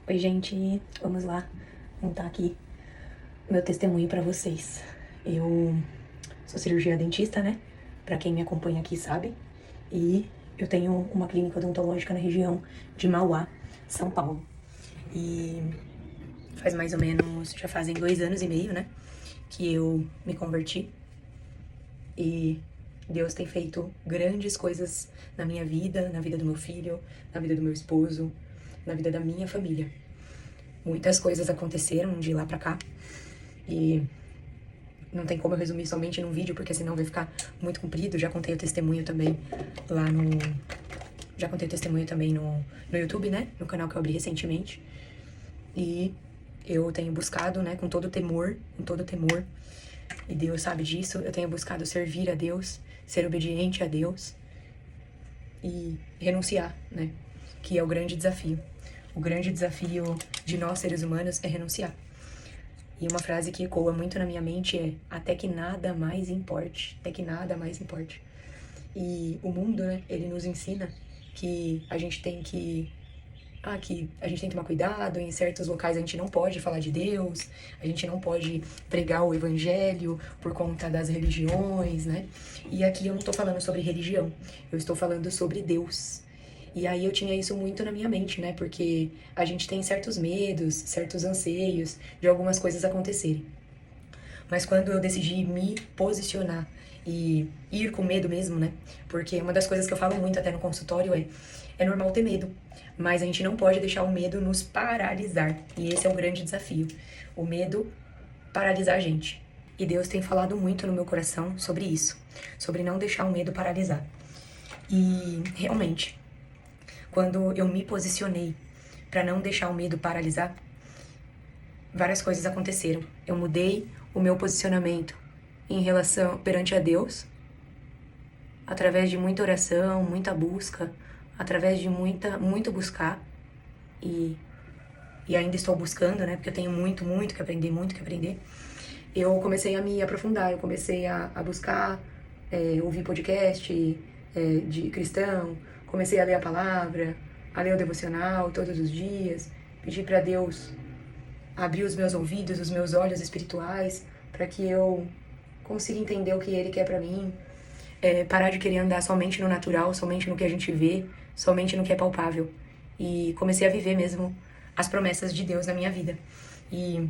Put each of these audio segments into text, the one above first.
Oi, gente, vamos lá contar aqui meu testemunho pra vocês. Eu sou cirurgiã dentista, né? Pra quem me acompanha aqui sabe. E eu tenho uma clínica odontológica na região de Mauá, São Paulo. E faz mais ou menos, já fazem 2 anos e meio, né? Que eu me converti. E Deus tem feito grandes coisas na minha vida, na vida do meu filho, na vida do meu esposo, na vida da minha família. Muitas coisas aconteceram de lá pra cá e não tem como eu resumir somente num vídeo, porque senão vai ficar muito comprido. Já contei o testemunho também lá no... Já contei o testemunho também no YouTube, né? No canal que eu abri recentemente. E eu tenho buscado, né, com todo temor, e Deus sabe disso, eu tenho buscado servir a Deus, ser obediente a Deus e renunciar, né? Que é o grande desafio. O grande desafio de nós, seres humanos, é renunciar. E uma frase que ecoa muito na minha mente é: até que nada mais importe, até que nada mais importe. E o mundo, né, ele nos ensina que a gente tem que a gente tem que tomar cuidado, em certos locais a gente não pode falar de Deus, a gente não pode pregar o evangelho por conta das religiões, né? E aqui eu não tô falando sobre religião, eu estou falando sobre Deus. E aí eu tinha isso muito na minha mente, né? Porque a gente tem certos medos, certos anseios de algumas coisas acontecerem. Mas quando eu decidi me posicionar e ir com medo mesmo, né? Porque uma das coisas que eu falo muito até no consultório é normal ter medo, mas a gente não pode deixar o medo nos paralisar. E esse é o grande desafio. O medo paralisar a gente. E Deus tem falado muito no meu coração sobre isso, sobre não deixar o medo paralisar. E realmente, quando eu me posicionei para não deixar o medo paralisar, várias coisas aconteceram. Eu mudei o meu posicionamento em relação perante a Deus, através de muita oração, muita busca, através de muito buscar e ainda estou buscando, né? Porque eu tenho muito que aprender, muito que aprender. Eu comecei a me aprofundar, eu comecei a buscar, ouvir podcast de cristão, comecei a ler a palavra, a ler o devocional todos os dias, pedir para Deus abrir os meus ouvidos, os meus olhos espirituais, para que eu consiga entender o que Ele quer para mim, parar de querer andar somente no natural, somente no que a gente vê, somente no que é palpável. E comecei a viver mesmo as promessas de Deus na minha vida. E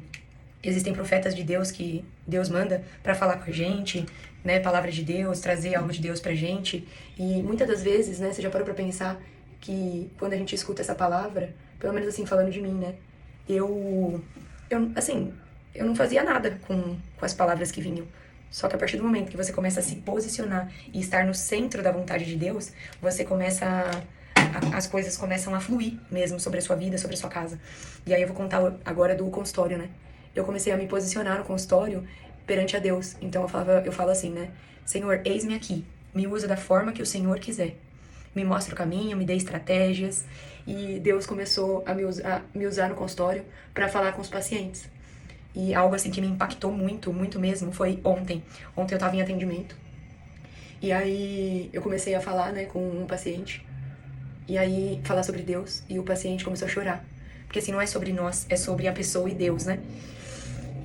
existem profetas de Deus que Deus manda para falar com a gente, né, palavra de Deus, trazer algo de Deus pra gente. E muitas das vezes, né, você já parou pra pensar que quando a gente escuta essa palavra, pelo menos assim, falando de mim, né, assim, eu não fazia nada com as palavras que vinham. Só que a partir do momento que você começa a se posicionar e estar no centro da vontade de Deus, você começa as coisas começam a fluir mesmo sobre a sua vida, sobre a sua casa. E aí eu vou contar agora do consultório, né? Eu comecei a me posicionar no consultório perante a Deus. Então eu falo assim, né? Senhor, eis-me aqui. Me usa da forma que o Senhor quiser. Me mostra o caminho, me dê estratégias. E Deus começou a me usar no consultório para falar com os pacientes. E algo assim que me impactou muito mesmo foi ontem. Ontem eu tava em atendimento. E aí eu comecei a falar, né, com um paciente. E aí falar sobre Deus. E o paciente começou a chorar. Porque assim, não é sobre nós, é sobre a pessoa e Deus, né?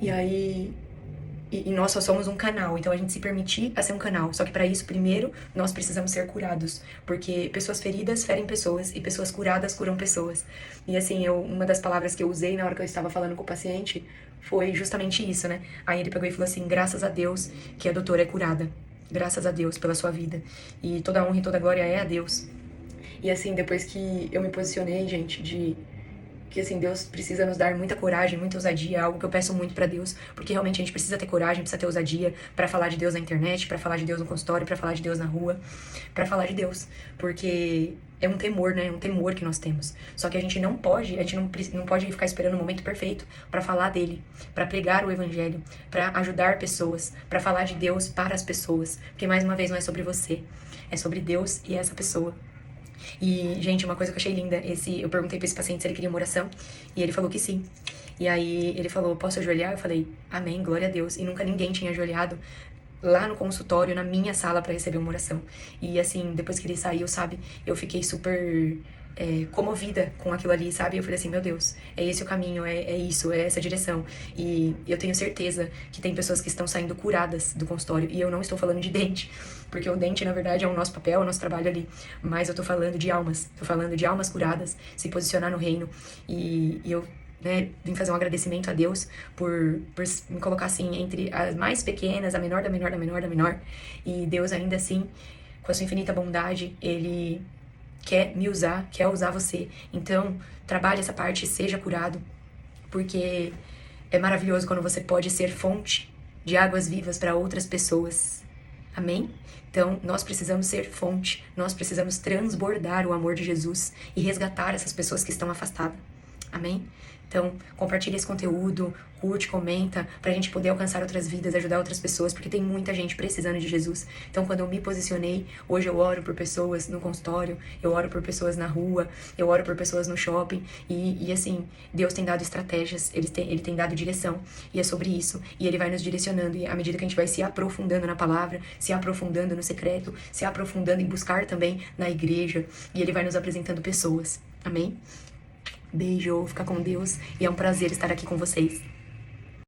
E aí e nós só somos um canal, então a gente se permitir a ser um canal. Só que para isso, primeiro, nós precisamos ser curados, porque pessoas feridas ferem pessoas e pessoas curadas curam pessoas. E assim, uma das palavras que eu usei na hora que eu estava falando com o paciente foi justamente isso, né? Aí ele pegou e falou assim: graças a Deus que a doutora é curada. Graças a Deus pela sua vida. E toda a honra e toda a glória é a Deus. E assim, depois que eu me posicionei, gente, de que assim, Deus precisa nos dar muita coragem, muita ousadia, é algo que eu peço muito pra Deus, porque realmente a gente precisa ter coragem, precisa ter ousadia pra falar de Deus na internet, pra falar de Deus no consultório, pra falar de Deus na rua, pra falar de Deus, porque é um temor, né? É um temor que nós temos. Só que a gente não pode, não pode ficar esperando o momento perfeito pra falar dele, pra pregar o evangelho, pra ajudar pessoas, pra falar de Deus para as pessoas, porque mais uma vez não é sobre você, é sobre Deus e essa pessoa. E, gente, uma coisa que eu achei linda, eu perguntei pra esse paciente se ele queria uma oração, e ele falou que sim. E aí ele falou: posso ajoelhar? Eu falei: amém, glória a Deus. E nunca ninguém tinha ajoelhado lá no consultório, na minha sala, pra receber uma oração. E assim, depois que ele saiu, sabe, eu fiquei super comovida com aquilo ali, sabe? Eu falei assim, meu Deus, é esse o caminho, é isso, é essa a direção. E eu tenho certeza que tem pessoas que estão saindo curadas do consultório. E eu não estou falando de dente, porque o dente, na verdade, é o nosso papel, é o nosso trabalho ali. Mas eu tô falando de almas. Tô falando de almas curadas, se posicionar no reino. E eu, né, vim fazer um agradecimento a Deus por me colocar assim entre as mais pequenas, a menor da menor da menor da menor. E Deus ainda assim, com a sua infinita bondade, Ele quer me usar, quer usar você. Então, trabalhe essa parte, seja curado, porque é maravilhoso quando você pode ser fonte de águas vivas para outras pessoas. Amém? Então, nós precisamos ser fonte, nós precisamos transbordar o amor de Jesus e resgatar essas pessoas que estão afastadas. Amém? Então, compartilha esse conteúdo, curte, comenta, pra gente poder alcançar outras vidas, ajudar outras pessoas, porque tem muita gente precisando de Jesus. Então, quando eu me posicionei, hoje eu oro por pessoas no consultório, eu oro por pessoas na rua, eu oro por pessoas no shopping, e assim, Deus tem dado estratégias, Ele tem dado direção, e é sobre isso, e Ele vai nos direcionando, e à medida que a gente vai se aprofundando na palavra, se aprofundando no secreto, se aprofundando em buscar também na igreja, e Ele vai nos apresentando pessoas. Amém? Beijo, fica com Deus, e é um prazer estar aqui com vocês.